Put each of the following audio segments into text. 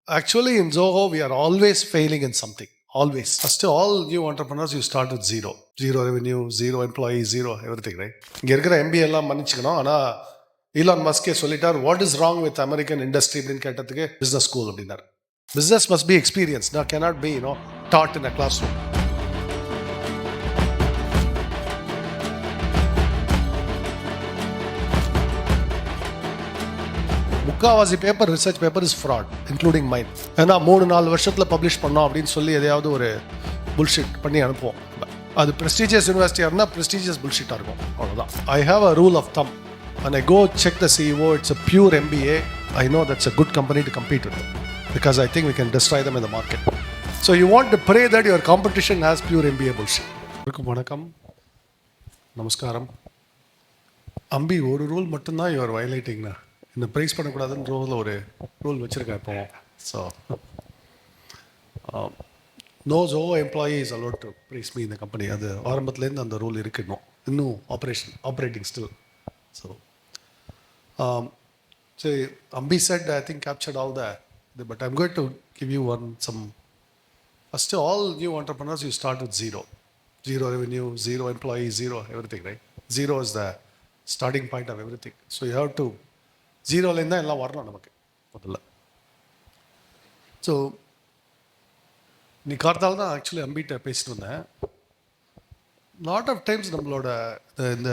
Actually, in Zoho, we are always failing in something. Always. First, all new entrepreneurs, you start with zero. Zero revenue, zero employees, zero everything, right? இங்கே இருக்கிற MP எல்லாம் மன்னிச்சுக்கணும். ஆனால் Elon மஸ்கே சொல்லிட்டார், what is wrong with American industry அப்படின்னு கேட்டதுக்கு business school அப்படின்னார். Business must be experience, நான் cannot be taught in a classroom. முக்காவாசி paper research paper is fraud, including mind. ஏன்னா 3-4 வருஷத்தில் பப்ளிஷ் பண்ணோம் அப்படின்னு சொல்லி எதையாவது ஒரு புல்ஷிட் பண்ணி அனுப்புவோம். அது ப்ரெஸ்டீஜியஸ் யூனிவர்சிட்டியாக இருந்தால் ப்ரெஸ்டீஜியஸ் புல்ஷிட்டாக இருக்கும், அவ்வளோதான். I have a rule of thumb. when I go check the CEO, it's a pure MBA. I know that's a good company to compete with them because I think we can destroy them in the market. So you want to pray that your competition has pure MBA bullshit. வணக்கம், நமஸ்காரம். அம்பி, ஒரு rule மட்டும்தான் your வயலேட்டிங்னா, இந்த price பண்ணக்கூடாதுன்னு ஒரு rule வச்சுருக்கேன் இப்போ. So no Zoho employee is allowed to praise me in the company. அது ஆரம்பத்துலேருந்து அந்த ரூல் இருக்குது. இன்னும் operating still. So Ambi said, I think, captured all that. But I'm going to give you some. First, all new entrepreneurs, you start with zero. Zero revenue, zero employees, zero everything, right? Zero is the starting point of everything. So you have to, ஜீரோலேருந்து தான் எல்லாம் வரணும் நமக்கு முதல்ல. So நீ கார்த்தால் தான் actually அம்பிகிட்ட பேசிட்டு வந்தேன். லாட் ஆஃப் டைம்ஸ் நம்மளோட இந்த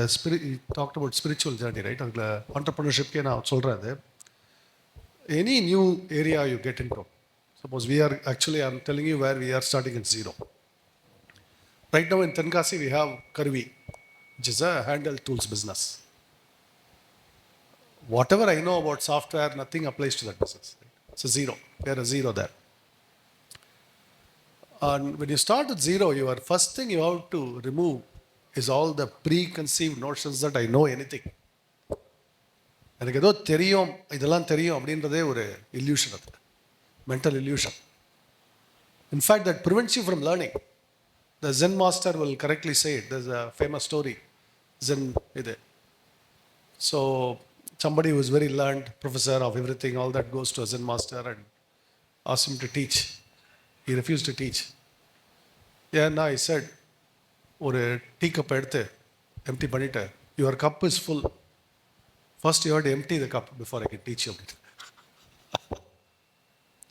talk about spiritual journey, right? அதில் ஆண்டர்ப்ரனர்ஷிப்கே நான் சொல்கிறது, any new area you get into, suppose we are actually I am telling you where we are starting in zero. Right now in Tenkasi we have Karuvi, which is a handle tools business. Whatever I know about software, nothing applies to that business. It's a zero. There is a zero there. And when you start with zero, your first thing you have to remove is all the preconceived notions that I know anything. எனக்கு ஏதோ தெரியும், இதெல்லாம் தெரியும் அப்படின்றதே ஒரு illusion, அது mental illusion. In fact, that prevents you from learning. The Zen master will correctly say it. There's a famous story, Zen இது. So somebody who is very learned, professor of everything, all that, goes to a Zen master and asks him to teach. He refused to teach. Yeah, I said, ஒரு tea cup எடுத்து empty பண்ணிட்டு, your cup is full. First you have to empty the cup before I can teach you.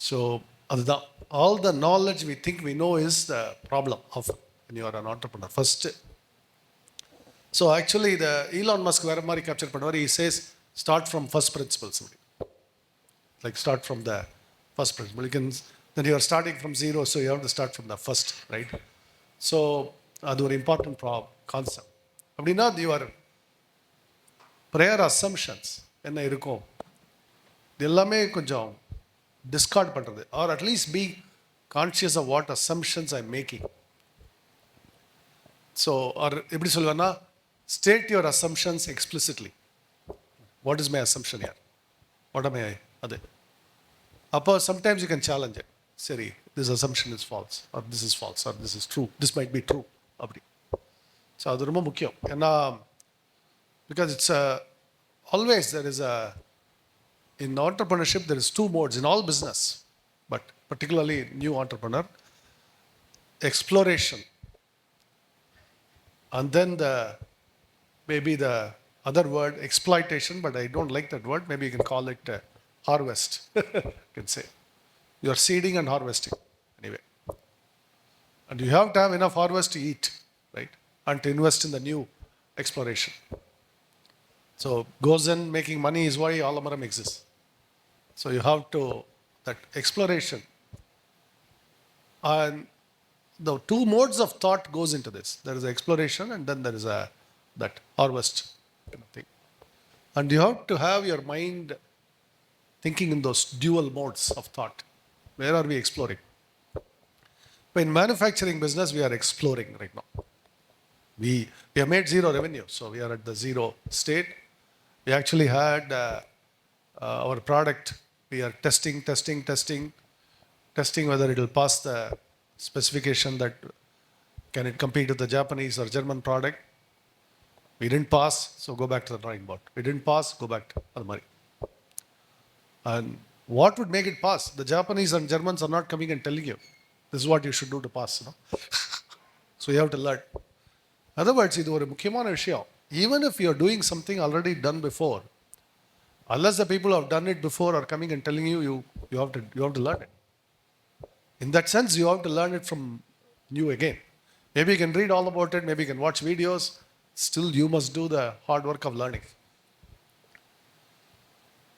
So அதுதான், all the knowledge we think we know is the problem of when you are an entrepreneur. First, so actually the Elon Musk வேற மாதிரி capture பண்ணுவார். He says, start from first principles. Like start from the first principle. Then you are starting from zero, so you have to start from the first, right? So அது ஒரு important concept. அப்படின்னா your prayer assumptions என்ன இருக்கும், இது எல்லாமே கொஞ்சம் discard பண்ணுறது, or at least be conscious of what assumptions I making. So or எப்படி சொல்லுவேன்னா, state your assumptions explicitly. What is my assumption here? What am I? Adu. Appo sometimes you can challenge it. Seri, this assumption is false, or this is false, or this is true. This might be true. Abdi. So adu romba mukkiyam. Enna, because it's always there is in entrepreneurship there is two modes in all business, but particularly new entrepreneur, exploration, and then maybe the other word, exploitation, but I don't like that word. Maybe you can call it harvest. You can say you are seeding and harvesting anyway, and you have to have enough harvest to eat, right? And to invest in the new exploration. So goes in making money is why Aalamaram exists. So you have to, that exploration, and the two modes of thought goes into this. There is exploration, and then there is that harvest kind of thing. And you have to have your mind thinking in those dual modes of thought. Where are we exploring? But in manufacturing business, we are exploring right now. We have made zero revenue, so we are at the zero state. We actually had our product, we are testing whether it will pass the specification, that can it compete with the Japanese or German product. We didn't pass, so go back to the drawing board. We didn't pass, go back to Almari. And What would make it pass? The Japanese and Germans are not coming and telling you, this is what you should do to pass. So you have to learn. Otherwise, இது ஒரு முக்கியமான விஷயம். Even if you are doing something already done before, unless the people who have done it before are coming and telling you, you have to learn it. In that sense, you have to learn it from new again. Maybe you can read all about it, maybe you can watch videos. Still, you must do the hard work of learning.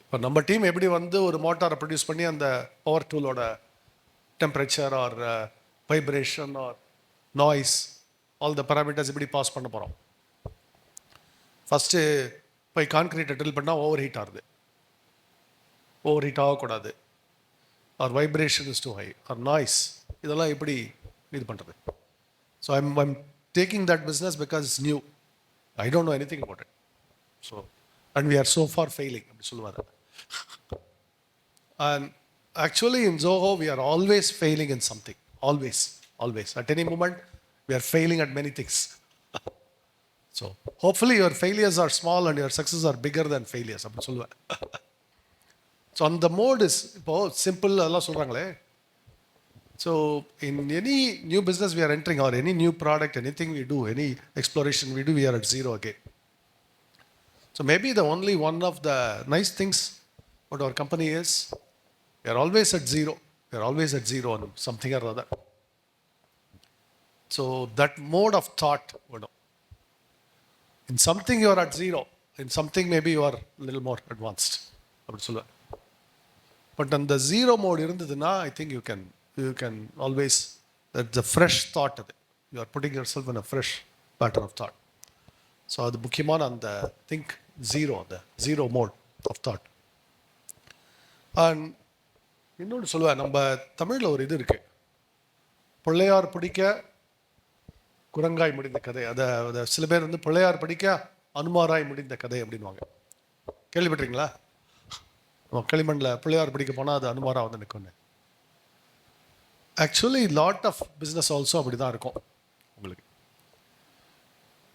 இப்போ நம்ம team எப்படி வந்து ஒரு மோட்டாரை produce பண்ணி அந்த power டூலோட temperature or vibration or noise all the parameters எப்படி பாஸ் பண்ண போகிறோம். ஃபஸ்ட்டு போய் கான்க்ரீட்டை ட்ரில் பண்ணால் ஓவர் ஹீட் ஆகுது, ஓவர் ஹீட் ஆகக்கூடாது, or vibration is too high, or noise, இதெல்லாம் எப்படி இது பண்ணுறது. So I'm taking that business because it's new. I don't know anything about it. So, and we are so far failing. And actually in Zoho, we are always failing in something. Always. At any moment, we are failing at many things. So, hopefully your failures are small and your successes are bigger than failures. So, on the mode is simple. So, in any new business we are entering or any new product, anything we do, any exploration we do, we are at zero again. So, maybe the only one of the nice things about our company is we are always at zero. We are always at zero on something or other. So, that mode of thought, in something you are at zero, in something maybe you are a little more advanced. But on the zero mode, I think you can always, that's a fresh thought. You are putting yourself in a fresh pattern of thought. So the முக்கியமான அந்த think zero, the zero mode of thought. And இன்னொன்று சொல்லுவேன், நம்ம தமிழில் ஒரு இது இருக்கு, பிள்ளையார் பிடிக்க குரங்காய் முடிந்த கதை. அதை சில பேர் வந்து பிள்ளையார் பிடிக்க அனுமாராய் முடிந்த கதை அப்படின்வாங்க. கேள்விப்பட்டிருக்கீங்களா? களிமண்ணில் பிள்ளையார் பிடிக்க போனால் அது அனுமாரா வந்து நிற்கும்னு. Actually lot of business also அப்படி தான் இருக்கும் உங்களுக்கு.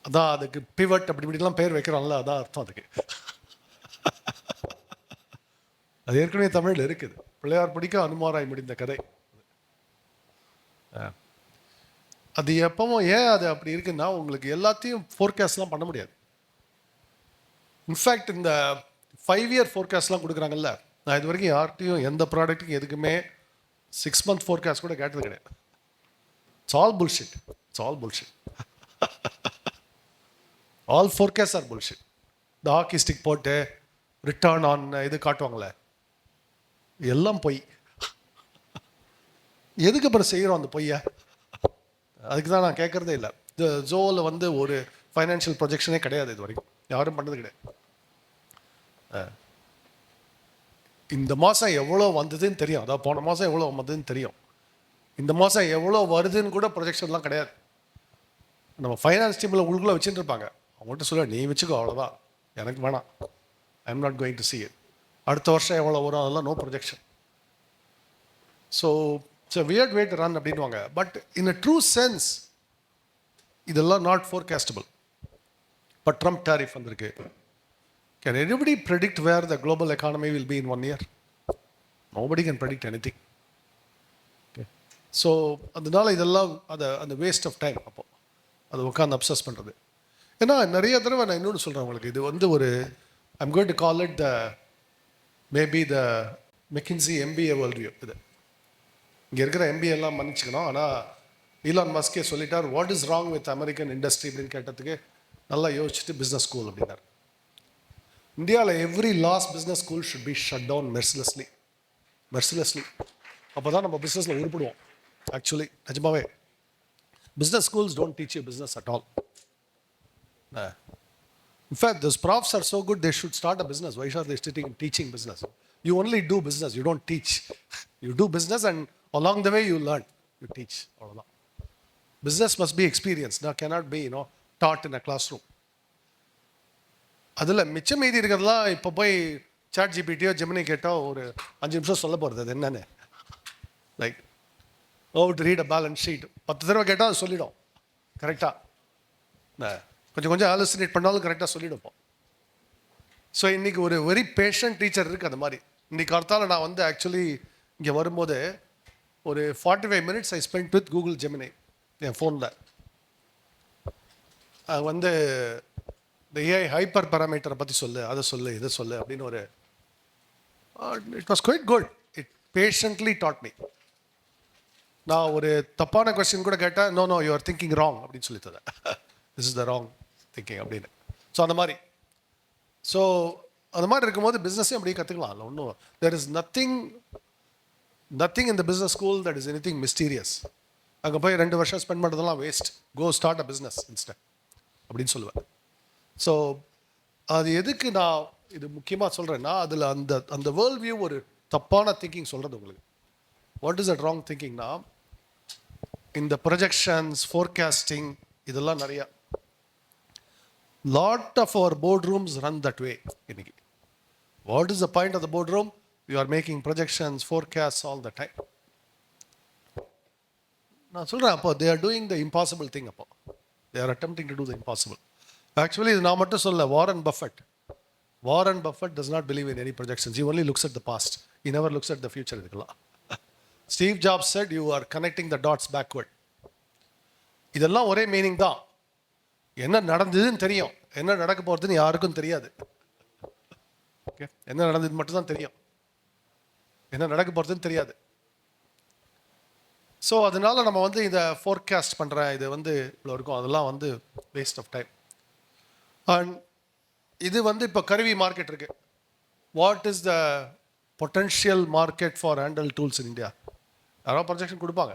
அதான் அதுக்கு பிவட் அப்படி இப்படிலாம் பேர் வைக்கிறாங்களா, அதான் அர்த்தம் அதுக்கு. அது ஏற்கனவே தமிழில் இருக்குது, பிள்ளையார் பிடிக்க அனுமாராய் முடிந்த கதை. அது எப்பவும் ஏன் அது அப்படி இருக்குன்னா, உங்களுக்கு எல்லாத்தையும் ஃபோர்காஸ்ட்லாம் பண்ண முடியாது. இன்ஃபேக்ட் இந்த 5 year ஃபோர்காஸ்ட்லாம் கொடுக்குறாங்கல்ல, நான் இது வரைக்கும் யார்கிட்டையும் எந்த ப்ராடக்ட்டுக்கும் எதுக்குமே 6 month ஃபோர்காஸ்ட் கூட கேட்டது கிடையாது. It's all bullshit. All forecast are bullshit. இந்த ஹாக்கி ஸ்டிக் போட்டு ரிட்டர்ன் ஆன் இது காட்டுவாங்களே, எல்லாம் பொய். எதுக்கு அப்புறம் செய்கிறோம் அந்த பொய்யை? அதுக்கு தான் நான் கேட்குறதே இல்லை. இந்த ஜோவில் வந்து ஒரு ஃபைனான்ஷியல் ப்ரொஜெக்ஷனே கிடையாது, இது வரைக்கும் யாரும் பண்ணது கிடையாது. இந்த மாதம் எவ்வளோ வந்ததுன்னு தெரியும், அதாவது போன மாதம் எவ்வளோ வந்ததுன்னு தெரியும். இந்த மாதம் எவ்வளோ வருதுன்னு கூட ப்ரொஜெக்ஷன்லாம் கிடையாது. நம்ம ஃபைனான்ஸ் டீமில் உள்ளுக்குள்ளே வச்சுட்டு இருப்பாங்க, அவங்கள்ட்ட சொல்ல நீ வச்சுக்கோ, அவ்வளோதான், எனக்கு வேணாம், I am not going to see it. அடுத்த வருஷம் எவ்வளோ வரும் அதெல்லாம் no projection. So it's a weird way to run அப்படின்வாங்க. But in a true sense இதெல்லாம் not forecastable. But Trump tariff வந்திருக்கு. Can anybody predict where the global economy will be in 1 year? Nobody can predict anything. Okay. So, அதனால இதெல்லாம் அந்த waste of time. அப்போ அதை உட்காந்து அப்சஸ் பண்ணுறது. ஏன்னா நிறைய தடவை நான் இன்னொன்று சொல்கிறேன் உங்களுக்கு, இது வந்து ஒரு I'm going to call it maybe the McKinsey MBA world view. இது இங்கே இருக்கிற MBA எல்லாம் மன்னிச்சுக்கணும், ஆனால் ஈலான் மஸ்கே சொல்லிட்டார், what is wrong with American industry அப்படின்னு கேட்டதுக்கு நல்லா யோசிச்சுட்டு பிஸ்னஸ் ஸ்கூல் அப்படின்னார். இந்தியாவில் every last business school should be shut down mercilessly. அப்போ தான் நம்ம பிஸ்னஸில் உருப்பிடுவோம். ஆக்சுவலி நிஜமாவே business schools don't teach you business at all. In fact those profs are so good they should start a business. Why are they sitting teaching business? You only do business, you don't teach. You do business and along the way you learn, you teach. அவ்வளோதான். Business must be experienced. Now cannot be taught in a classroom. அதில் மிச்சம் மீதி இருக்கிறதுலாம் இப்போ போய் chat ஜிபிடியோ Gemini கேட்டால் ஒரு 5 நிமிஷம் சொல்ல போகிறது. அது என்னென்னு like how to read a balance sheet 10 தடவை கேட்டால் அது சொல்லிடும் கரெக்டாக. கொஞ்சம் ஆலோசினேட் பண்ணாலும் கரெக்டாக சொல்லிடுப்போம். ஸோ இன்றைக்கி ஒரு வெரி பேஷண்ட் டீச்சர் இருக்குது. அந்த மாதிரி இன்னைக்கு காலத்தால் நான் வந்து ஆக்சுவலி இங்கே வரும்போது ஒரு 45 minutes I spend with Google Gemini என் ஃபோனில். வந்து இந்த ஏஐ ஹைப்பர் பேராமீட்டரை பற்றி சொல்லு, அதை சொல்லு, இதை சொல்லு அப்படின்னு ஒரு it was quite good. It patiently taught me. நான் ஒரு தப்பான கொஸ்டின் கூட கேட்டேன், no no you are thinking wrong அப்படின்னு சொல்லி தரேன். This is the wrong thinking அப்படின்னு. ஸோ அந்த மாதிரி அந்த மாதிரி இருக்கும்போது பிஸ்னஸையும் அப்படியே கற்றுக்கலாம். இல்லை ஒன்றும் there is nothing in the business school that is anything mysterious. அங்கே போய் 2 வருஷம் ஸ்பெண்ட் பண்ணுறதெல்லாம் waste. Go start a business instant அப்படின்னு சொல்லுவேன். ஸோ அது எதுக்கு நான் இது முக்கியமாக சொல்கிறேன்னா, அதில் அந்த வேர்ல்ட் வியூ ஒரு தப்பான திங்கிங் சொல்கிறது உங்களுக்கு. வாட் இஸ் தட் ராங் திங்கிங்னா, இந்த ப்ரொஜெக்ஷன்ஸ் ஃபோர்காஸ்டிங் இதெல்லாம் நிறையா lot of our board rooms run that way இன்னைக்கு. What is the point of the board room? You are making projections forecast all the time. நான் சொல்கிறேன், அப்போ they are doing the impossible thing. அப்போ they are attempting to do the impossible. Actually இது நான் மட்டும் சொல்ல, Warren Buffett does not believe in any projections. He only looks at the past. He never looks at the future. இதுக்கெல்லாம் Steve jobs said you are connecting the dots backward. இதெல்லாம் ஒரே meaning தான். என்ன நடந்ததுன்னு தெரியும், என்ன நடக்க போகிறதுன்னு யாருக்கும் தெரியாது. ஓகே, என்ன நடந்தது மட்டும் தான் தெரியும், என்ன நடக்க போகிறதுன்னு தெரியாது. ஸோ அதனால நம்ம வந்து இதை ஃபோர்காஸ்ட் பண்ணுறேன், இது வந்து இவ்வளோ இருக்கும், அதெல்லாம் வந்து வேஸ்ட் ஆஃப் டைம். அண்ட் இது வந்து இப்போ கருவி மார்க்கெட் இருக்கு. What is the potential market for handle tools in India? யாராவது ப்ரொஜெக்ஷன் கொடுப்பாங்க,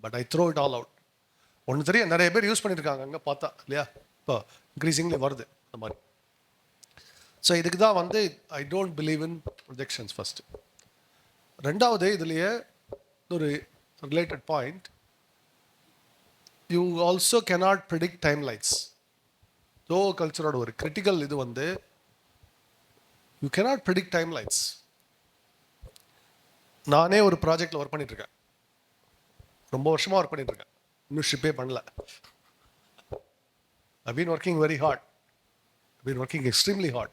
but I throw it all out. ஒன்று தெரியும், நிறைய பேர் யூஸ் பண்ணியிருக்காங்க அங்கே பார்த்தா இல்லையா, இப்போ இன்க்ரீசிங்லி வருது அந்த மாதிரி. ஸோ இதுக்கு தான் வந்து I don't believe in projections first. ரெண்டாவது இதுலேயே ஒரு related point, you also cannot predict time lines. Zoho கல்ச்சரோட ஒரு கிரிட்டிக்கல் இது வந்து you cannot predict time lines. நானே ஒரு ப்ராஜெக்டில் ஒர்க் பண்ணிட்டுருக்கேன், ரொம்ப வருஷமாக ஒர்க் பண்ணிட்டுருக்கேன், இன்னும் ஷிப்பே பண்ணல. I've been working very hard. I've been working extremely hard.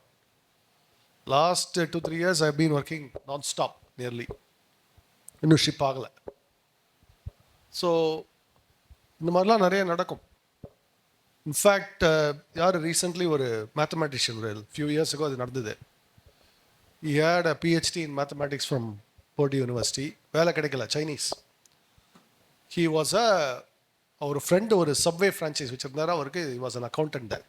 Last 2-3 years I've been working non-stop nearly. இன்னும் ஷிப் ஆகலை. ஸோ இந்த மாதிரிலாம் நிறைய நடக்கும். இன்ஃபேக்ட் யார் ரீசெண்ட்லி ஒரு மேத்தமேட்டிஷியன் ஒரு ஃபியூ இயர்ஸ் ago அது நடந்தது. He had a PhD in mathematics from Purdue University. வேலை கிடைக்கல, சைனீஸ். He was அவர் ஃப்ரெண்டு ஒரு சப்வே ஃப்ரான்ச்சைஸ் வச்சுருந்தாரு அவருக்கு. he was an accountant there.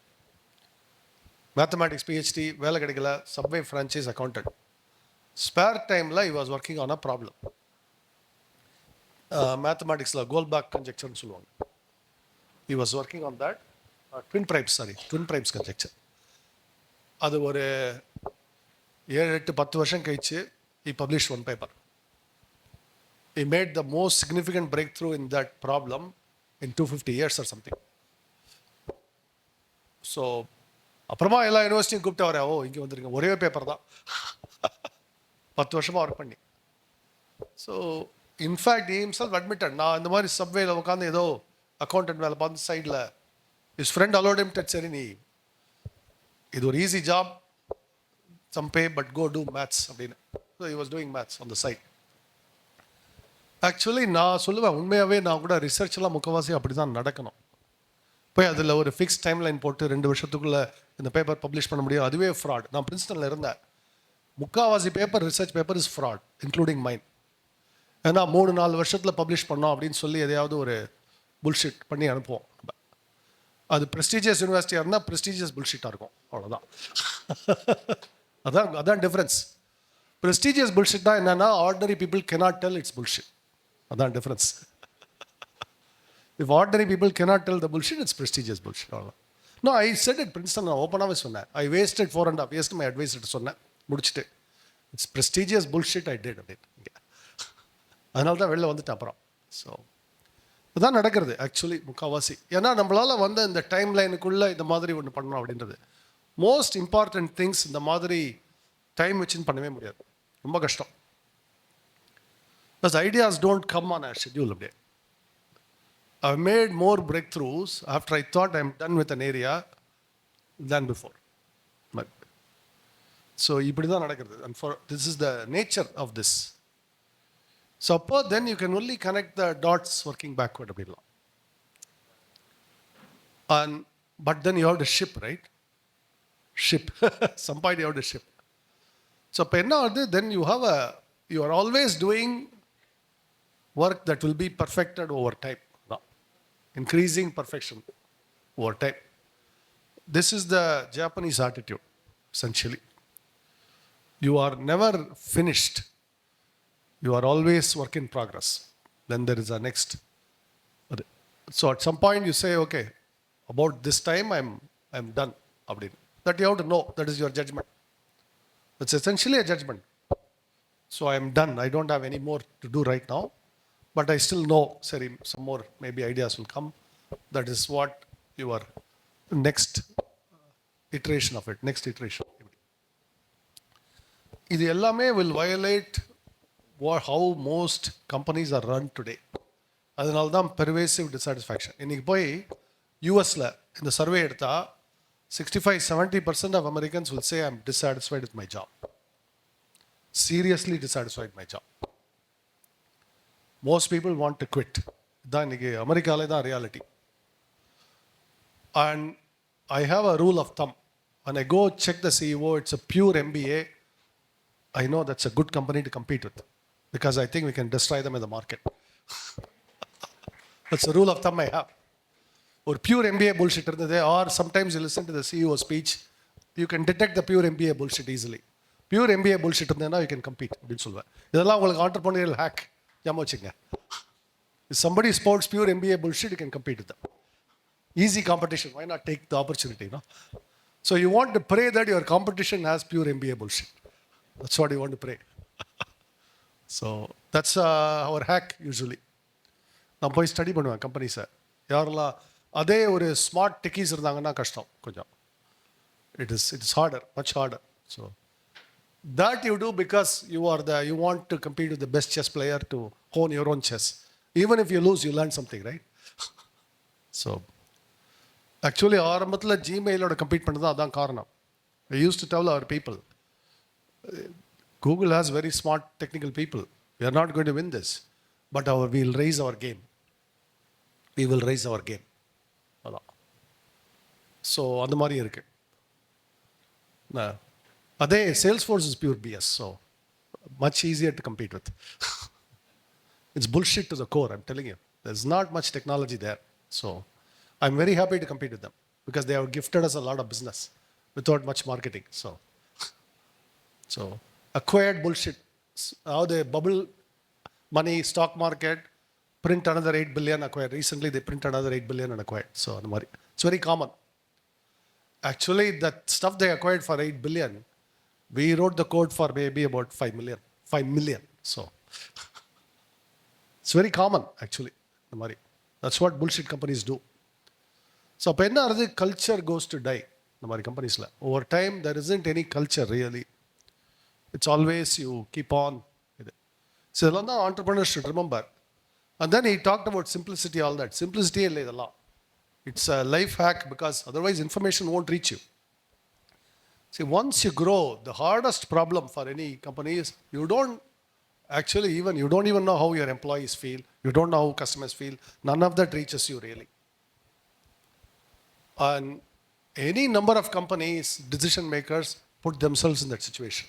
Mathematics PhD, வேலை கிடைக்கல, சப்வே ஃப்ரான்ச்சைஸ் அக்கௌண்டன்ட். ஸ்பேர் டைமில் he was working on a problem. மேத்தமேட்டிக்ஸில் கோல்பாக் கன்ஜெக்சர்னு சொல்லுவாங்க. he was working on that. Twin primes conjecture. அது ஒரு 7-8-10 வருஷம் கழிச்சு he published one paper. He made the most significant breakthrough in that problem in 250 years or something. So அப்புறமா எல்லா யூனிவர்சிட்டியும் கூப்பிட்டு வரேன், ஓ இங்கே வந்துருங்க, ஒரே பேப்பர் தான் 10 வருஷமாக ஒர்க் பண்ணி. So in fact he himself admitted, நான் இந்த மாதிரி சப்வேல உட்காந்து ஏதோ அக்கௌண்டன்ட் வேலை பார்த்து சைடில் his friend allowed him to சரி நீ இது ஒரு easy job, some pay but go do maths அப்படின்னு. So he was doing maths on the side. Actually நான் சொல்லுவேன், உண்மையாகவே நான் கூட ரிசர்ச்லாம் முக்கவாசி அப்படி தான் நடக்கணும். போய் அதில் ஒரு ஃபிக்ஸ் டைம் லைன் போட்டு 2 வருஷத்துக்குள்ளே இந்த பேப்பர் பப்ளிஷ் பண்ண முடியும், அதுவே ஃப்ராட். நான் பிரின்ஸ்டனில் இருந்தேன், முக்கால்வாசி paper research paper is fraud including mine. ஏன்னா 3-4 வருஷத்தில் பப்ளிஷ் பண்ணோம் அப்படின்னு சொல்லி எதையாவது ஒரு புல்ஷிட் பண்ணி அனுப்புவோம். அது ப்ரெஸ்டீஜியஸ் யூனிவர்சிட்டியாக இருந்தால் ப்ரெஸ்டீஜியஸ் புல்ஷிட்டாக இருக்கும், அவ்வளோதான். அதான் டிஃப்ரென்ஸ். ப்ரெஸ்டீஜியஸ் புல்ஷிட்னா என்னன்னா, ordinary people cannot tell it's bullshit. அதான் difference. If ordinary people cannot tell the bullshit, it's prestigious bullshit. No, I said it, Princeton, நான் ஓப்பனாகவே சொன்னேன். I wasted 4.5 years my advisor சொன்னேன், முடிச்சுட்டு it's prestigious bullshit I did அப்படின்னு. அதனால தான் வெளில வந்துட்டேன் அப்புறம். ஸோ இதுதான் நடக்கிறது ஆக்சுவலி முக்கால்வாசி. ஏன்னா நம்மளால் வந்து இந்த டைம் லைனுக்குள்ளே இந்த மாதிரி ஒன்று பண்ணணும் அப்படின்றது மோஸ்ட் இம்பார்ட்டன்ட் திங்ஸ். இந்த மாதிரி டைம் வச்சுன்னு பண்ணவே முடியாது, ரொம்ப கஷ்டம். Because ideas don't come on a schedule அப்படியே. I've made more breakthroughs after I thought I'm done with an area than before. So இப்படி தான் நடக்கிறது. And for this is the nature of this. So then you can only connect the dots working backward அப்படிலாம். And but then you have to ship, right? Ship. Some point you have to ship. So இப்போ என்ன ஆகுது, then you are always doing work that will be perfected over time. Increasing perfection over time. This is the Japanese attitude, essentially. You are never finished. You are always work in progress. Then there is a next. So at some point you say, okay, about this time I'm done. That you have to know. That is your judgment. That's essentially a judgment. So I'm done. I don't have any more to do right now. But I still know, sorry, some more maybe ideas will come. That is what your next iteration of it, next iteration. இது எல்லாமே will violate how most companies are run today. அதனால தான் pervasive dissatisfaction. இன்னைக்கு போய் யூஎஸில் இந்த survey எடுத்தால் 65-70% of Americans will say I'm dissatisfied with my job. Seriously dissatisfied with my job. Most people want to quit. தான் இன்னைக்கு அமெரிக்காலே தான் reality. And I have a rule of thumb. When I go check the CEO, it's a pure MBA. I know that's a good company to compete with because I think we can destroy them in the market. That's a rule of thumb I have. Or pure MBA bullshit irundhathe, or sometimes you listen to the CEO speech, you can detect the pure MBA bullshit easily. Pure MBA bullshit irundhena you can compete அப்படினு சொல்வேன். இதெல்லாம் உங்களுக்கு entrepreneurial hack ஞாபகம் வச்சுங்க. If somebody sports pure MBA bullshit, you can compete with them. Easy competition. Why not take the opportunity? No? So you want to pray that your competition has pure MBA bullshit. That's what you want to pray. So that's our hack usually. நான் போய் study பண்ணுவேன் கம்பெனிஸை. யாரெல்லாம் அதே ஒரு smart techies இருந்தாங்கன்னா கஷ்டம் கொஞ்சம். It is harder, much harder. So that you do because you want to compete with the best chess player to hone your own chess. Even if you lose, you learn something, right? So actually ஆரம்பத்தில் ஜிமெயிலோட compete பண்ணது அதான் காரணம். I used to tell our people, Google has very smart technical people. We are not going to win this, but we will raise our game. We will raise our game. அதான். So அந்த மாதிரி இருக்கு. அதே Salesforce is pure BS, so much easier to compete with. It's bullshit to the core, I'm telling you. There's not much technology there. So I'm very happy to compete with them because they have gifted us a lot of business without much marketing. So acquired bullshit. How they bubble money, stock market, print another 8 billion, acquired. Recently they print another 8 billion and acquired. So it's very common. Actually, that stuff they acquired for 8 billion, we wrote the code for maybe about 5 million. So it's very common actually. That's what bullshit companies do. So அப்போ என்ன ஆகுது, culture goes to tie இந்த மாதிரி கம்பெனிஸில். Over time there isn't any culture really. It's always you keep on இது. So இதெல்லாம் தான் entrepreneurs should remember. And then he talked about simplicity, all that. Simplicity இல்லை இதெல்லாம். It's a life hack because otherwise information won't reach you. See, once you grow, the hardest problem for any company is you don't even know how your employees feel. You don't know how customers feel. None of that reaches you really. And any number of companies, decision makers put themselves in that situation.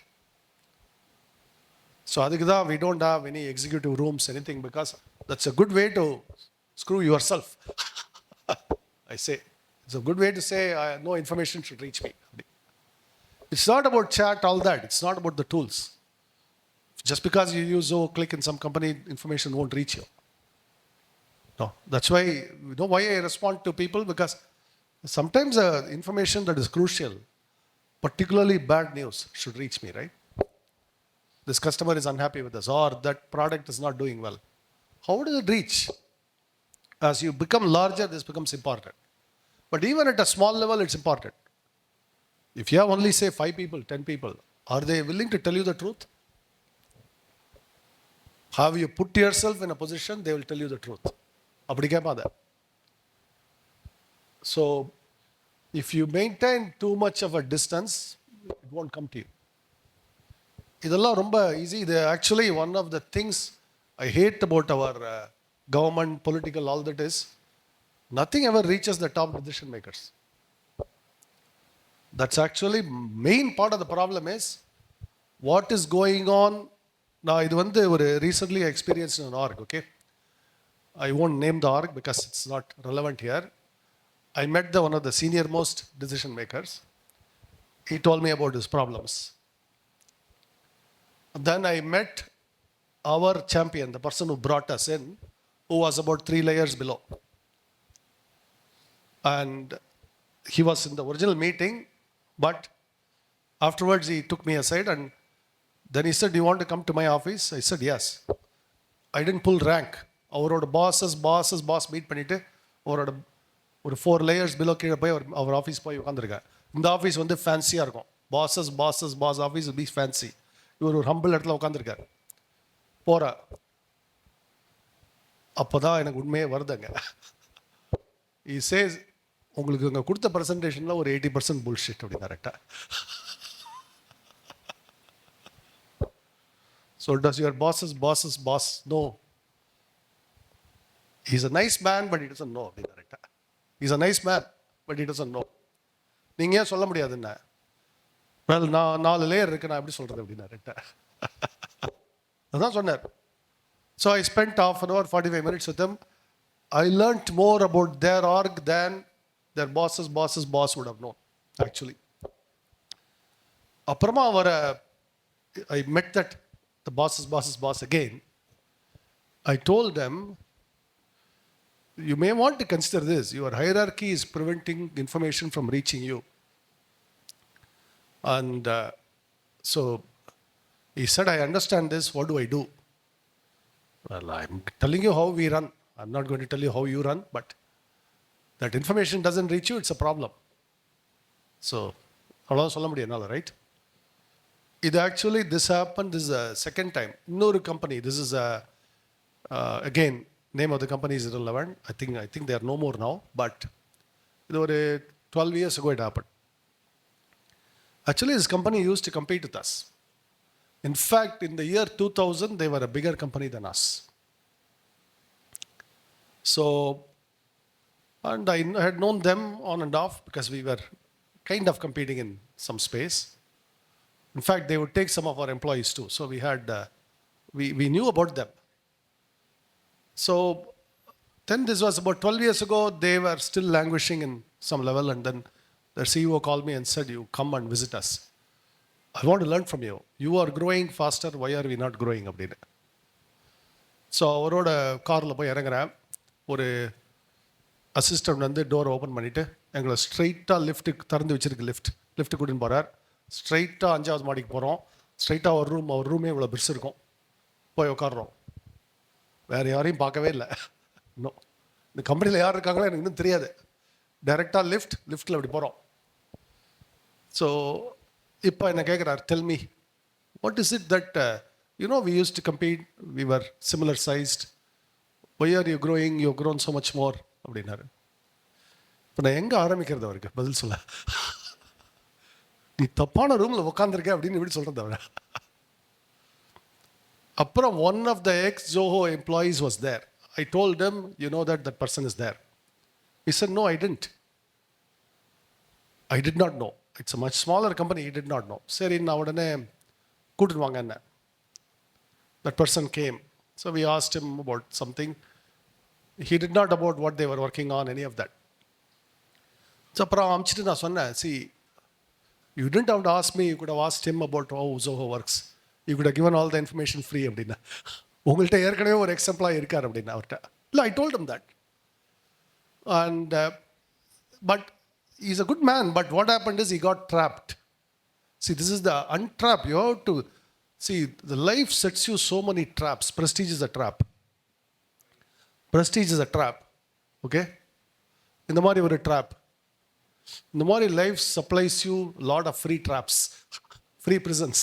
So adukku da we don't have any executive rooms, anything, because that's a good way to screw yourself. I say it's a good way to say no information should reach me. It's not about chat, all that. It's not about the tools. Just because you use Zoho, click in some company, information won't reach you. No, that's why why I respond to people, because sometimes information that is crucial, particularly bad news, should reach me, right? This customer is unhappy with us, or that product is not doing well. How does it reach? As you become larger, this becomes important. But even at a small level, it's important. If you have only, say, 5 people, 10 people, are they willing to tell you the truth? Have you put yourself in a position they will tell you the truth? அப்படி கேட்பாத. So if you maintain too much of a distance, it won't come to you. இதெல்லாம் ரொம்ப easy. இது actually one of the things I hate about our government, political, all that is, nothing ever reaches the top decision makers. That's actually main part of the problem is what is going on. நான் இது வந்து ஒரு recently experienced in an org, okay? I won't name the org because it's not relevant here. I met one of the senior most decision makers. He told me about his problems. Then I met our champion, the person who brought us in, who was about 3 layers below. And he was in the original meeting, but afterwards he took me aside and then he said, "Do you want to come to my office?" I said, "Yes." I didn't pull rank. அவரோட pass meet பண்ணிட்டு அவரோட ஒரு 4 layers below கீழே போய் அவர் office போய் உட்காந்துருக்கேன். இந்த office வந்து ஃபேன்சியாக இருக்கும். Boss office be fancy. இவர் ஒரு ஹம்பிள் இடத்துல உட்காந்துருக்காரு. போகிற அப்போ தான் எனக்கு உண்மையே வருதுங்க. He says, உங்களுக்கு இங்கே கொடுத்த ப்ரெசன்டேஷனில் ஒரு 80% bullshit அப்படி கரெக்டாக. So does your boss's boss know? He's a nice man, but he doesn't know. He's a nice man, but he doesn't know. நீங்கள் ஏன் சொல்ல முடியாதுன்னா, வெல் நான் 4 லேயர் இருக்கு, நான் எப்படி சொல்கிறது அப்படின்னா கரெக்டாக. அதான் சொன்னார். So I spent half an hour, 45 minutes with them. I learnt more about their org than their boss's boss would have known, actually. அப்புறமா அவரை I met the boss's boss again. I told them, you may want to consider this. Your hierarchy is preventing information from reaching you. And so he said, I understand this. What do I do? Well, I'm telling you how we run. I'm not going to tell you how you run, but that information doesn't reach you, it's a problem. So, அவ்வளோதான் சொல்ல முடியும் என்னால், right? இது actually this happened, this is a second time. இன்னொரு company, this is a, again, name of the company is irrelevant. I think they are no more now, but இது ஒரு 12 years ago it happened. Actually, this company used to compete with us. In fact, in the year 2000, they were a bigger company than us. So, and I had known them on and off because we were kind of competing in some space. In fact, they would take some of our employees too. So we had, we knew about them. So then this was about 12 years ago. They were still languishing in some level, and then their CEO called me and said, "You come and visit us. I want to learn from you. You are growing faster. Why are we not growing?" அப்படின்னு. So அவரோட காரில் போய் இறங்குறேன். ஒரு assistant வந்து டோரை open பண்ணிவிட்டு எங்களை ஸ்ட்ரைட்டாக லிஃப்ட்டுக்கு திறந்து வச்சுருக்கு. லிஃப்ட்டு கூட்டின்னு போகிறார். ஸ்ட்ரைட்டாக 5வது மாடிக்கு போகிறோம். ஸ்ட்ரைட்டாக அவர் ரூமே இவ்வளோ பெருசு இருக்கும். போய் உட்காடுறோம். வேறு யாரையும் பார்க்கவே இல்லை. இன்னும் இந்த கம்பெனியில் யார் இருக்காங்களோ எனக்கு இன்னும் தெரியாது. டைரெக்டாக லிஃப்ட்டில் அப்படி போகிறோம். ஸோ இப்போ என்ன கேட்குறாரு, tell me, what is it that, we used to compete, we were similar sized, why are you growing, you've grown so much more அப்படின்னாரு. இப்போ நான் எங்கே ஆரம்பிக்கிறது அவருக்கு பதில் சொல்ல? நீ தப்பான ரூமில் உட்காந்துருக்க அப்படின்னு இப்படி சொல்கிறது அவரை. அப்புறம் one of the ex-Zoho employees was there. I told him, you know that person is there. He said, no, I didn't. I did not know. It's a much smaller company. He did not know. சரி, நான் உடனே கூட்டிட்டு வாங்க என்ன. That person came. So we asked him about something. He did not about what they were working on, any of that. So அப்புறம் அமிச்சிட்டு நான் சொன்னேன், see, you didn't have to ask me. You could have asked him about how Zoho works. You could have given all the information free அப்படின்னா. உங்கள்கிட்ட ஏற்கனவே ஒரு எக்ஸாம்பிளாக இருக்கார் அப்படின்னா அவர்கிட்ட. இல்லை, I told him that. And but he's a good man, but what happened is he got trapped. See, this is the untrap. You have to see, the life sets you so many traps. Prestige is a trap. Prestige is a trap. Okay? இந்த மாதிரி ஒரு trap. இந்த மாதிரி life supplies you a lot of free traps, free prisons.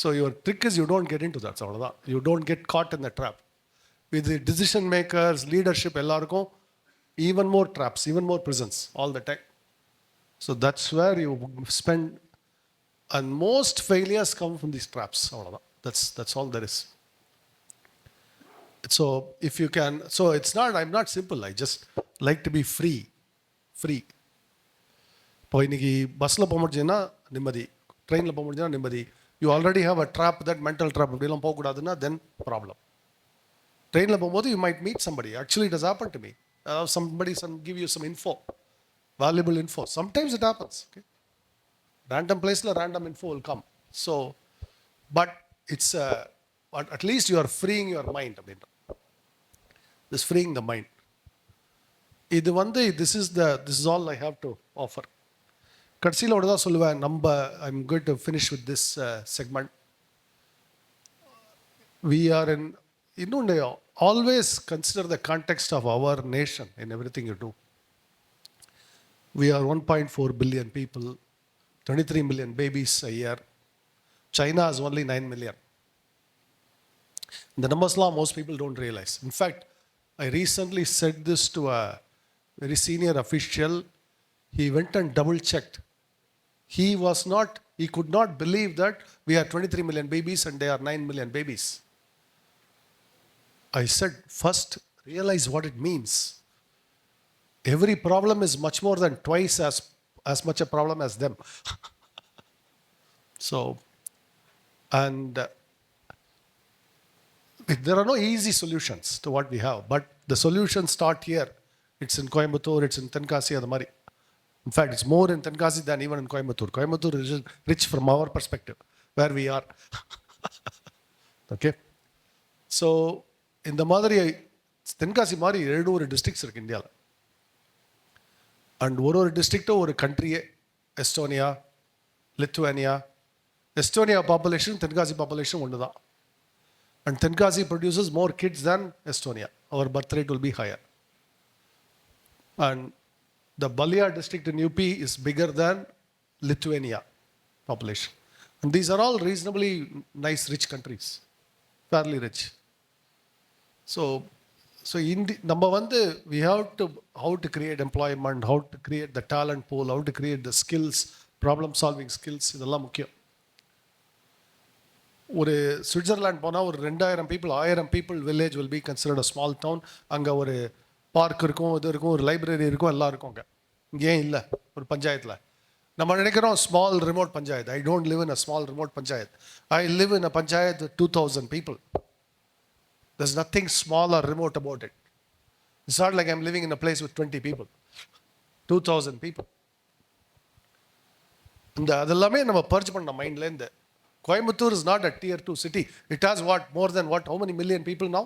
So your trick is you don't get into that. அவ்வளோதான். You don't get caught in the trap. With the decision makers, leadership, எல்லாருக்கும் even more traps, even more prisons all the time. So that's where you spend And most failures come from these traps. That's all there is. So if you can, so it's not, I'm not simple. I just like to be free. இப்போ இன்னைக்கு பஸ்ஸில் போக முடிஞ்சுன்னா நிம்மதி, ட்ரெயினில் போக முடிஞ்சுன்னா நிம்மதி. You already have a drop, that mental drop, இப்படிலாம் போகக்கூடாதுன்னா தென் problem. ட்ரெயினில் போகும்போது you might meet somebody, actually it has happen to me. Somebody give you some info, valuable info. Sometimes it happens. Okay? Random place, random info will come. So, but it's at least you are freeing your mind. This freeing the mind. This is all I have to offer. கடைசியில் ஒரு தான் சொல்லுவேன், I'm going to finish with this segment. We are in, always consider the context of our nation in everything you do. We are 1.4 billion people, 23 million babies a year. China has only 9 million. The numbers most people don't realize. In fact, I recently said this to a very senior official. He went and double checked. He could not believe that we are 23 million babies and they are 9 million babies. I said, first, realize what it means. Every problem is much more than twice as much a problem as them. So, and there are no easy solutions to what we have, but the solutions start here. It's in Coimbatore, it's in Tenkasi, and the Mari. In fact, it's more in Tenkasi than even in Coimbatore. Coimbatore is rich from our perspective, where we are. Okay? So, இந்த மாதிரி தென்காசி மாதிரி 7 districts இருக்குது இந்தியாவில். And ஒரு டிஸ்ட்ரிக்டும் ஒரு கண்ட்ரியே. Estonia, Lithuania. Estonia population Tenkasi population ஒன்று தான். And Tenkasi produces more kids than Estonia. Our birth rate will be higher. And the Balia district in UP is bigger than Lithuania population. And these are all reasonably nice, rich countries, fairly rich. So number one, we have to, how to create employment, how to create the talent pool, how to create the skills, problem solving skills, இதெல்லாம் முக்கியம். ஒரு Switzerland போனால் ஒரு 2000 people, 1000 people village will be considered a small town. அங்கே ஒரு park இருக்கும், இது இருக்கும், ஒரு லைப்ரரி இருக்கும், எல்லாம் இருக்கும் அங்கே. இங்கே இல்லை ஒரு பஞ்சாயத்தில். நம்ம நினைக்கிறோம் small remote panchayat. I don't live in a small remote panchayat. I live in a panchayat with 2000 people. There's nothing small or remote about it. It's not like I'm living in a place with 20 people. 2000 people. அதெல்லாமே நம்ம birch பண்ண மைண்ட்லேருந்து. Coimbatore is not a tier 2 city. It has what? More than what? How many million people now?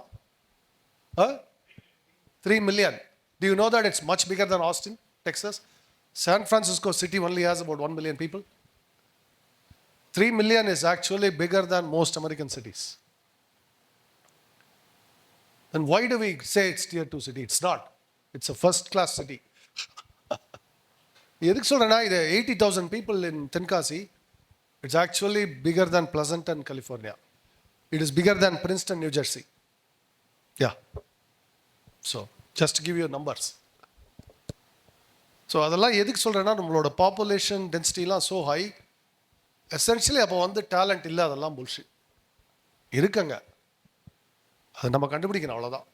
3 million. Do you know that it's much bigger than Austin, Texas? San Francisco city only has about 1 million people. 3 million is actually bigger than most American cities. And why do we say it's tier 2 city? It's not. It's a first class city. எதுக்கு சொல்கிறேன்னா, இது 80,000 people in Tenkasi. It's actually bigger than Pleasanton, California. It is bigger than Princeton, New Jersey. Yeah. So, just to give you numbers. So அதெல்லாம் எதுக்கு சொல்கிறேன்னா, நம்மளோட population டென்சிட்டிலாம் so high. Essentially அப்போ talent இல்லை, அதெல்லாம் புல்ஷிட். இருக்குங்க, அது நம்ம கண்டுபிடிக்கணும், அவ்வளோதான்.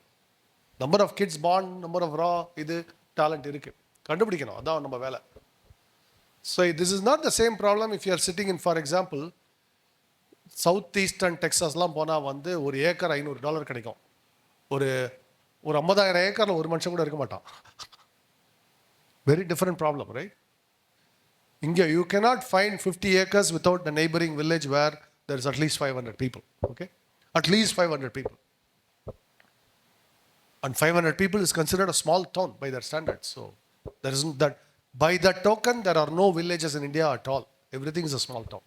Number of kids born, number of raw, இது டேலண்ட் இருக்குது, கண்டுபிடிக்கணும், அதான் நம்ம வேலை. So this is not the same problem if you are sitting in, for example, south eastern டெக்ஸாஸ்லாம் போனால் ஒரு ஏக்கர் $500 கிடைக்கும். ஒரு 50,000 ஏக்கரில் ஒரு மனுஷன் கூட இருக்க மாட்டான். Very different problem, right? India, you cannot find 50 acres without a neighboring village where there is at least 500 people. Okay? At least 500 people. And 500 people is considered a small town by their standards. So there isn't that. By that token, there are no villages in India at all. Everything is a small town.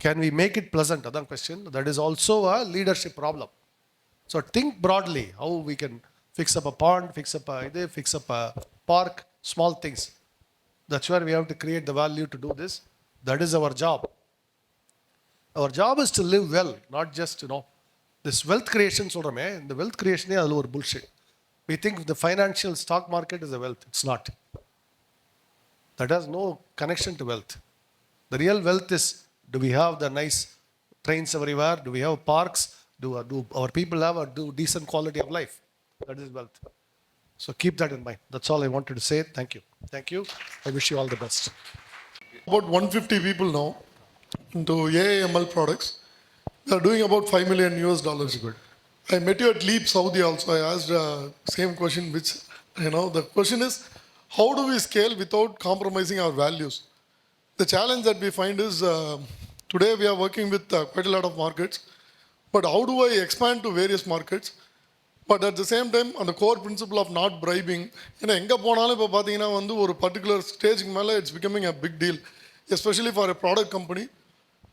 Can we make it pleasant? That's the question. That is also a leadership problem. So think broadly how we can fix up a pond, fix up a park, small things. That's where we have to create the value to do this. That is our job. Our job is to live well, not just, this wealth creation, the wealth creation is a bullshit. We think the financial stock market is a wealth. It's not. That has no connection to wealth. The real wealth is, do we have the nice trains everywhere? Do we have parks? Do our people have a decent quality of life? That is wealth. So keep that in mind. That's all I wanted to say. Thank you. Thank you. I wish you all the best. About 150 people now into AIML products. They are doing about $5 million US. Good. I met you at Leap Saudi also. I asked same question, which, the question is, how do we scale without compromising our values? The challenge that we find is, today we are working with quite a lot of markets, but how do I expand to various markets? But at the same time, on the core principle of not bribing, எங்கே போனாலும் இப்போ பார்த்தீங்கன்னா ஒரு particular ஸ்டேஜுக்கு மேலே it's becoming a big deal, especially for a product company.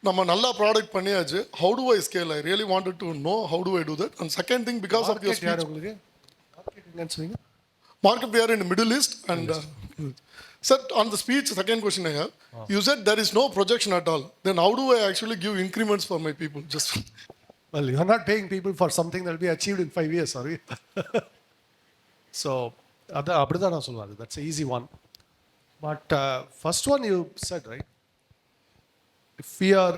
நம்ம நல்லா product பண்ணியாச்சு, how do I scale? I really wanted to know how do I do that. And second thing, because of your speech, market we are in the Middle East. And sir, on the speech, second question I have, you said there is no projection at all. Then how do I actually give increments for my people? Just well, you are not paying people for something that will be achieved in 5 years, are you? So அப்படிதான் நான் சொல்லுவாரு. That's an easy one. But first one you said, right? If we are,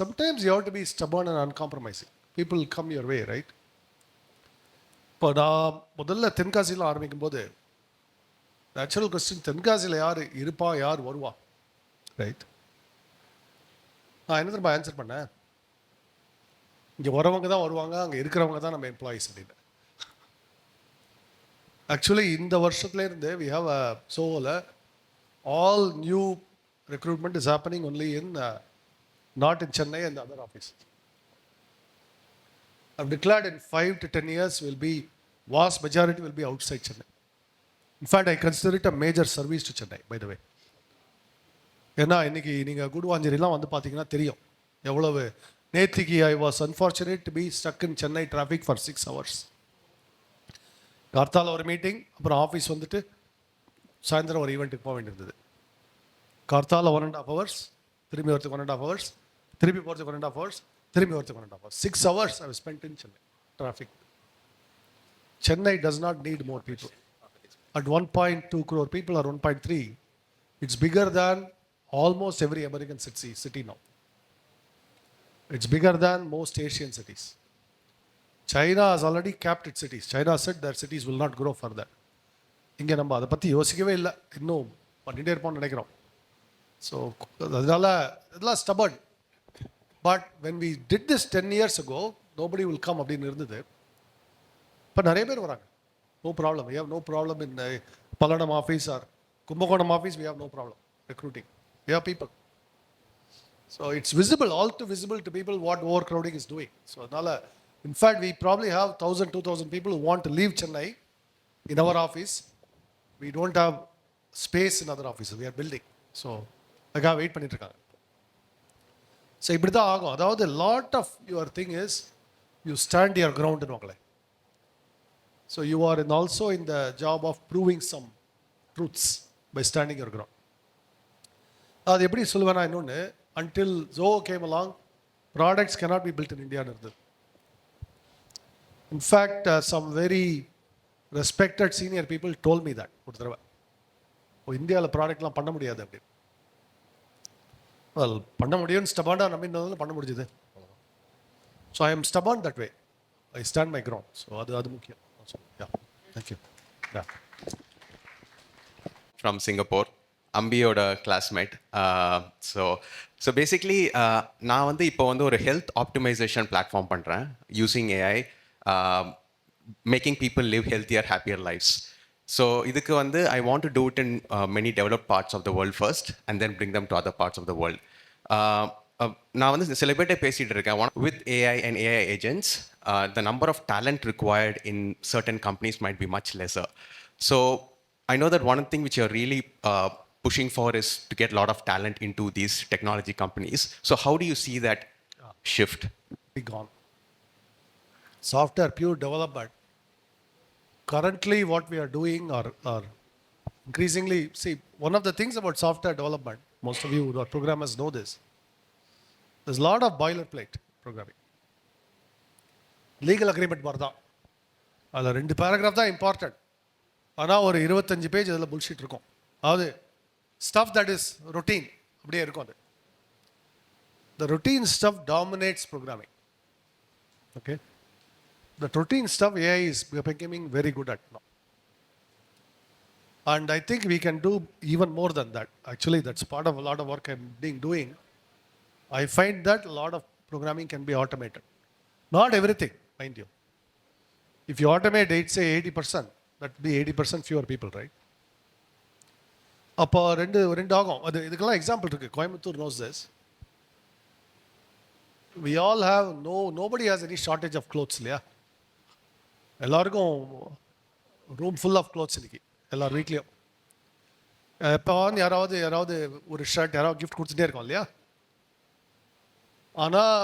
sometimes you have to be stubborn and uncompromising. People will come your way, right? இப்போ நான் முதல்ல தென்காசியில் ஆரம்பிக்கும் போது natural question, தென்காசியில் யார் இருப்பா, யார் வருவா, ரைட்? நான் என்ன திரும்ப ஆன்சர் பண்ணேன், இங்கே வரவங்க தான் வருவாங்க, அங்கே இருக்கிறவங்க தான் நம்ம எம்ப்ளாயீஸ் அப்படின்னு. ஆக்சுவலி இந்த வருஷத்துலேருந்து வி ஹாவ் அ சோவில் all new recruitment is happening only in not in Chennai and the other offices. I've declared in 5 to 10 years will be, vast majority will be outside Chennai. In fact, I consider it a major service to Chennai, by the way. ஏன்னா இன்னைக்கு நீங்கள் குடுவாஞ்சேரிலாம் வந்து பார்த்தீங்கன்னா தெரியும் எவ்வளவு. நேத்திக்கு I was unfortunate to be stuck in Chennai traffic for 6 hours. கார்த்தால ஒரு மீட்டிங், அப்புறம் ஆஃபீஸ் வந்துட்டு சாயந்தரம் ஒரு ஈவெண்ட்டுக்கு போக வேண்டியிருந்தது. கார்த்தால 1.5 hours, திரும்பி வரத்துக்கு 1.5 hours, திரும்பி போகிறதுக்கு 1.5 hours, திரும்பி வரத்துக்கு 1.5 hours. 6 hours I have spent in Chennai traffic. Chennai does not need more people. At 1.2 crore people or 1.3, it's bigger than almost every American city now. It's bigger than most Asian cities. China has already capped its cities. China said their cities will not grow further. இங்கே நம்ம அதை பற்றி யோசிக்கவே இல்லை, இன்னும் பண்ணிகிட்டே இருப்போம்னு நினைக்கிறோம். ஸோ அதனால இதெல்லாம் stubborn. But when we did this 10 years ago, nobody will come அப்படின்னு இருந்தது. இப்போ நிறைய பேர் வராங்க. No problem. We have no problem in Palanam office or Kumbakonam office. We have no problem recruiting. We have people. So it's visible, all too visible to people what overcrowding is doing. So adnala, in fact, we probably have 1,000, 2,000 people who want to leave Chennai in our office. We don't have space in other offices. We are building. So அதுக்காக வெயிட் பண்ணிட்டு இருக்காங்க. So இப்படி தான் ஆகும். அதாவது lot of your thing is you stand your கிரவுண்டுன்னு வாங்களே. So you are in also in the job of proving some truths by standing your ground. அது எப்படி சொல்லுவேன்னா, இன்னொன்று, until Zoho came along, products cannot be built in India இருந்தது. In fact, some very respected senior people told me that ஒரு தடவை, இந்தியாவில் ப்ராடக்ட்லாம் பண்ண முடியாது அப்படின்னு. வெல், பண்ண முடியும்னு ஸ்டபாண்டாக நம்பினதுல பண்ண முடிஞ்சது. So I am stubborn that way. I stand my ground. So அது முக்கியம். Yeah, thank you. Yeah, from Singapore, அம்பியோட கிளாஸ்மேட். ஸோ பேசிக்லி நான் வந்து இப்போ வந்து ஒரு ஹெல்த் ஆப்டிமைசேஷன் பிளாட்ஃபார்ம் பண்ணுறேன் using AI, making people live healthier happier lifes. So இதுக்கு வந்து I want to do it in many developed parts of the world first and then bring them to other parts of the world. நான் வந்து சில பேர்கிட்ட பேசிகிட்டு இருக்கேன். With AI and AI agents, the number of talent required in certain companies might be much lesser. So I know that one thing which you're really pushing for is to get a lot of talent into these technology companies. So how do you see that shift? Be gone. Software, pure development. Currently what we are doing are increasingly, see, one of the things about software development, most of you who are programmers know this, there's a lot of boilerplate programming. Legal agreement மாதிரி தான், அதில் 2 paragraph தான் important. ஆனால் ஒரு 25 page அதில் bullshit இருக்கும். அதாவது stuff that is routine அப்படியே இருக்கும். அது the routine stuff dominates programming. Okay, the routine stuff AI is becoming very good at now, and I think we can do even more than that. Actually, that's part of a lot of work I'm doing. I find that a lot of programming can be automated. Not everything, mind you. If you automate, say 80%, that would be 80% fewer people, right? அப்போ ரெண்டு ஆகும். அது இதுக்கெல்லாம் example இருக்குது. Coimbatore knows this. We all have, nobody has any shortage of clothes, இல்லையா? எல்லாருக்கும் room full of clothes இன்னைக்கு எல்லார் வீட்லேயும். இப்போ யாராவது ஒரு ஷர்ட் யாராவது கிஃப்ட் கொடுத்துட்டே இருக்கோம் இல்லையா? ஆனால்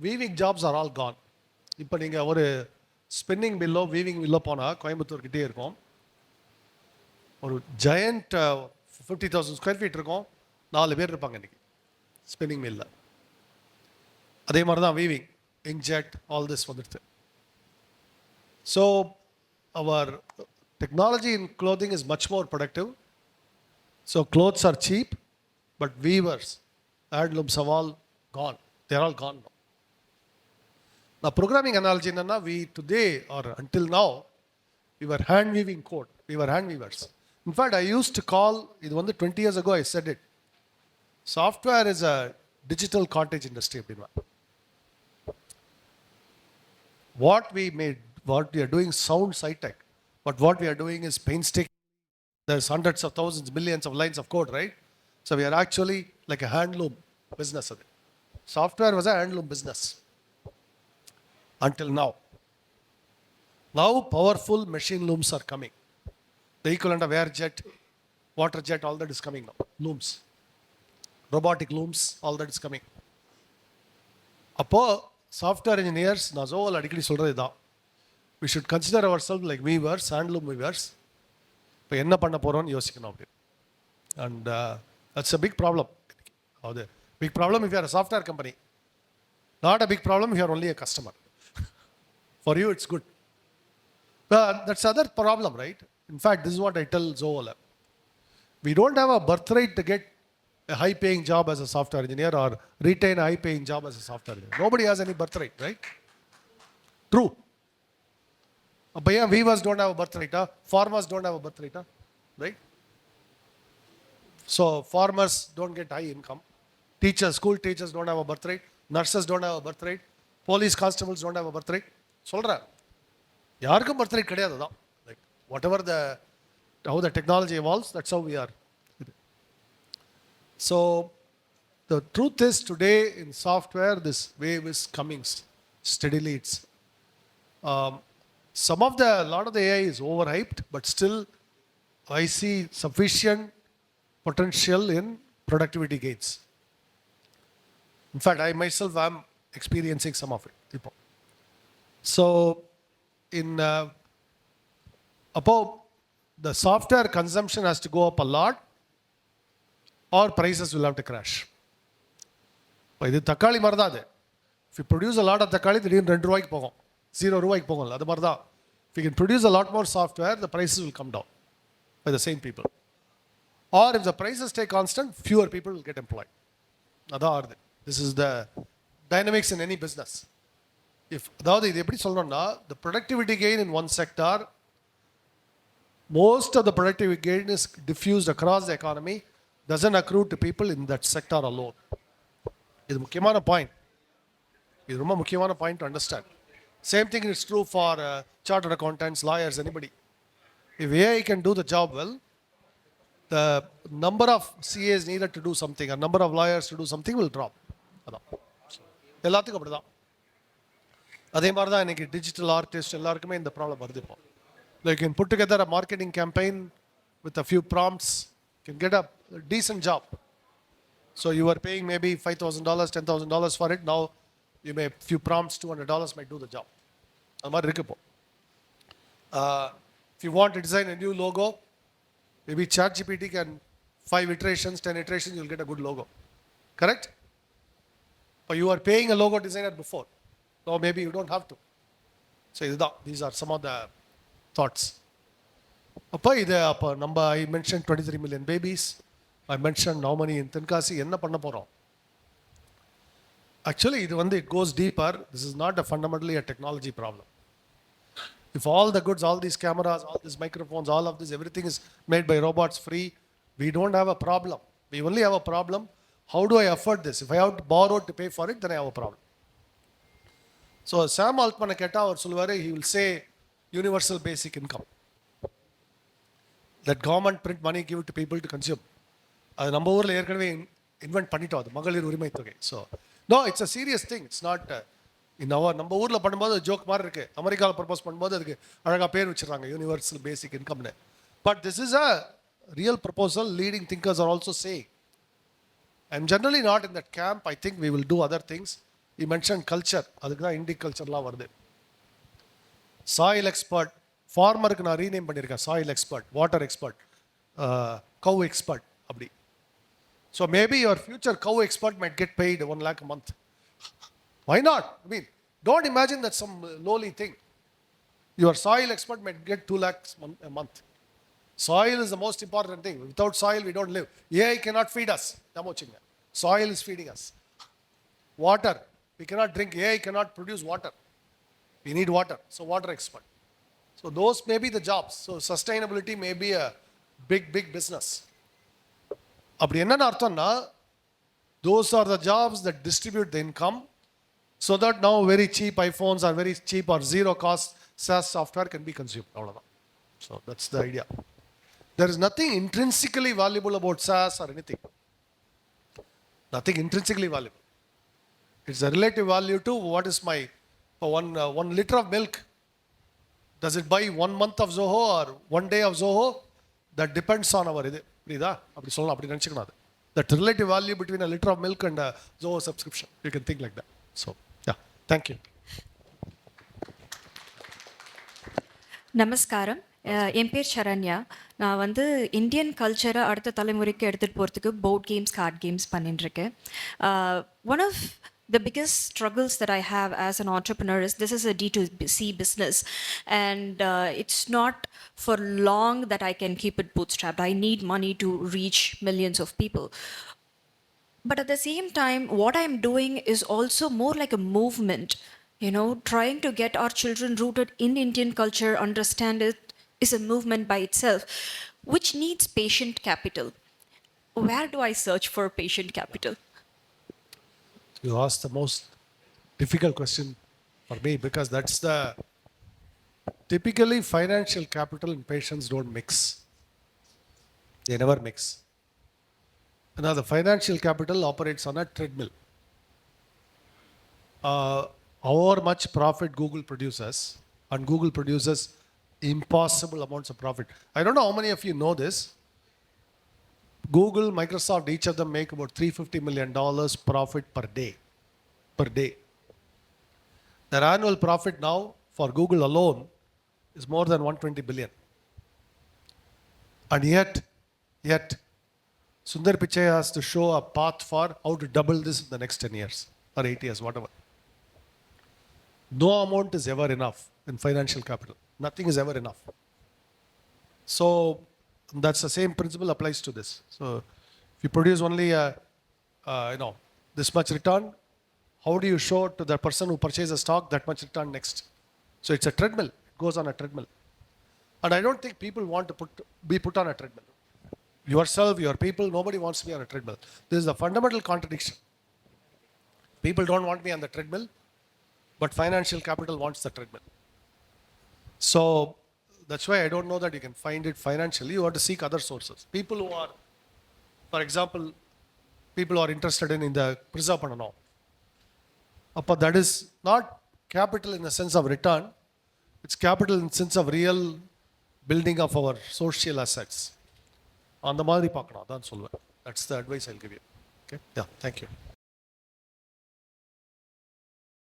weaving jobs are all gone. இப்போ நீங்கள் ஒரு ஸ்பின்னிங் மில்லோ வீவிங் மில்லோ போனால் கோயம்புத்தூர்கிட்டே இருக்கும். ஒரு ஜெயண்ட் 50,000 ஸ்கொயர் ஃபீட் இருக்கும், 4 பேர் இருப்பாங்க இன்றைக்கி ஸ்பின்னிங் மில்லில். அதே மாதிரி தான் வீவிங், இங்க்ஜெட், ஆல் திஸ் வந்துடுது. So our technology in clothing is much more productive. So clothes are cheap, but weavers, handlooms have all gone. They're all gone now. Now programming analogy enna, we today or until now, we were hand weaving code. We were hand weavers. In fact, I used to call, இது வந்து 20 years ago I said it, software is a digital cottage industry. What we are doing sounds high-tech, but what we are doing is painstaking. There's hundreds of thousands, millions of lines of code, right? So we are actually like a handloom business. Software was a handloom business until now. Now powerful machine looms are coming. The equivalent of air jet, water jet, all that is coming now. Looms, robotic looms, all that is coming. அப்போ software engineers நான் ஜோவில் அடிக்கடி சொல்கிறது தான், we should consider ourselves like weavers, handloom weavers. இப்போ என்ன பண்ண போகிறோம்னு யோசிக்கணும் அப்படி. And that's a big problem. அது big problem if you are a software company. Not a big problem if you are only a customer. For you it's good. But that's other problem, right? In fact, this is what I tell Zoho Lab. We don't have a birthright to get a high-paying job as a software engineer or retain a high-paying job as a software engineer. Nobody has any birthright, right? True. But yeah, weavers don't have a birthright, farmers don't have a birthright, right? So farmers don't get high income. Teachers, school teachers don't have a birthright. Nurses don't have a birthright. Police constables don't have a birthright. சொல்கிறேன், யாருக்கும் birthright கிடையாது தான். Like whatever how the technology evolves, that's how we are. So the truth is today in software, this wave is coming steadily. It's a lot of the AI is overhyped, but still I see sufficient potential in productivity gains. In fact, I myself am experiencing some of it. So in above, the software consumption has to go up a lot or prices will have to crash. இது தக்காளி மாதிரி தான் அது. If you produce a lot of தக்காளி, திடீர்னு 2 ரூபாய்க்கு போகும், 0 ரூபாய்க்கு போகும். அது மாதிரி தான். If you can produce a lot more software, the prices will come down by the same people. Or if the prices stay constant, fewer people will get employed. அதான் ஆறுது. This is the dynamics in any business. அதாவது இது எப்படி சொல்லணும்னா, the productivity gain in one sector, most of the productivity gain is diffused across the economy, doesn't accrue to people in that sector alone. இது முக்கியமான point. இது ரொம்ப முக்கியமான point to understand. Same thing is true for chartered accountants, lawyers, anybody. If AI can do the job well, the number of CAs needed to do something, or number of lawyers to do something will drop. அதான் எல்லாத்துக்கும் அப்படி தான். அதே மாதிரி தான் இன்னைக்கு digital artist எல்லாருக்குமே இந்த ப்ராப்ளம் வருது. இப்போ like can put together a marketing campaign with a few prompts, can get a decent job. So you are paying maybe $5,000, $10,000 for it. Now you may few prompts, $200 might do the job. அது மாதிரி இருக்கு இப்போ. If you want to design a new logo, maybe ChatGPT can 5 iterations, 10 iterations, you'll get a good logo. Correct? Or you are paying a logo designer before. No, maybe you don't have to. So these are some of the thoughts. அப்போ நம்ம I mentioned 23 million babies. I mentioned how many in Tenkasi. என்ன பண்ண போகிறோம்? Actually, it goes deeper. This is not fundamentally a technology problem. If all the goods, all these cameras, all these microphones, all of this, everything is made by robots free, we don't have a problem. We only have a problem, how do I afford this? If I have to borrow to pay for it, then I have a problem. So Sam Altman ketta or solvaru, he will say universal basic income. Let government print money, give it to people to consume. அது நம்ம ஊரில் ஏற்கனவே invent பண்ணிட்டோம், அது மகளிர் உரிமை தொகை. So no, it's a serious thing. It's not நம்ம ஊரில் பண்ணும்போது ஜோக் மாதிரி இருக்கு. அமெரிக்காவில் ப்ரப்போஸ் பண்ணும்போது அதுக்கு அழகாக பேர் வச்சிடறாங்க, யூனிவர்சல் பேசிக் இன்கம்னு. But this is a real proposal. Leading thinkers are also saying. I am generally not in that camp. I think we will do other things. You mention culture, அதுக்கு தான் indie கல்ச்சர்லாம் வருது. Soil expert, ஃபார்மருக்கு நான் rename பண்ணியிருக்கேன். Soil expert, water expert, கவ் expert அப்படி. So maybe your future cow expert might get paid 1 lakh a month. Why not? I mean, don't imagine that some lowly thing. Your soil expert might get 2 lakhs a month. Soil is the most important thing. Without soil, we don't live. AI cannot feed us. Soil is feeding us. Water, we cannot drink. AI cannot produce water. We need water. So water expert. So those may be the jobs. So sustainability may be a big business. அப்படி என்னென்ன அர்த்தம்னா, those are the jobs that distribute the income so that now very cheap iPhones are very cheap or zero cost SaaS software can be consumed. அவ்வளோதான். So that's the idea. There is nothing intrinsically valuable about SaaS or anything. Nothing intrinsically valuable. It's a relative value to what is my, for 1 liter of milk, does it buy 1 month of Zoho or 1 day of Zoho? That depends on our இது. புரியுதா? அப்படி சொல்லலாம், அப்படி நினச்சிக்கணும். அது that relative value between a litre of milk and Zoho subscription. You can think like that. So yeah, thank you. நமஸ்காரம். என் பேர் சரண்யா. நான் இந்தியன் கல்ச்சரை அடுத்த தலைமுறைக்கு எடுத்துகிட்டு போகிறதுக்கு போர்ட் கேம்ஸ், கார்ட் கேம்ஸ் பண்ணிட்டுருக்கேன். One of the biggest struggles that I have as an entrepreneur is this is a D2C business, and it's not for long that I can keep it bootstrapped. I need money to reach millions of people. But at the same time, what I'm doing is also more like a movement, trying to get our children rooted in Indian culture, understand it is a movement by itself, which needs patient capital. Where do I search for patient capital? You asked the most difficult question for me, because that's the typically financial capital and patience don't mix. They never mix. Now the financial capital operates on a treadmill. How much profit Google produces, and Google produces impossible amounts of profit. I don't know how many of you know this. Google, Microsoft, each of them make about $350 million profit per day. Their annual profit now for Google alone is more than 120 billion. And yet, Sundar Pichai has to show a path for how to double this in the next 10 years or 8 years, whatever. No amount is ever enough in financial capital. Nothing is ever enough. So that's the same principle applies to this. So if you produce only this much return, how do you show to the person who purchases a stock that much return next? So it's a treadmill. It goes on a treadmill. And I don't think people want to be put on a treadmill. Yourself, your people, nobody wants to be on a treadmill. This is a fundamental contradiction. People don't want me on the treadmill, but financial capital wants the treadmill. So that's why I don't know that you can find it financially. You have to seek other sources. People who are, for example, people who are interested in the preserve panano. But that is not capital in the sense of return. It's capital in the sense of real building of our social assets. On the மாதிரி பார்க்கணும், அதான் சொல்லுவேன். That's the advice I'll give you. Okay? Yeah, thank you.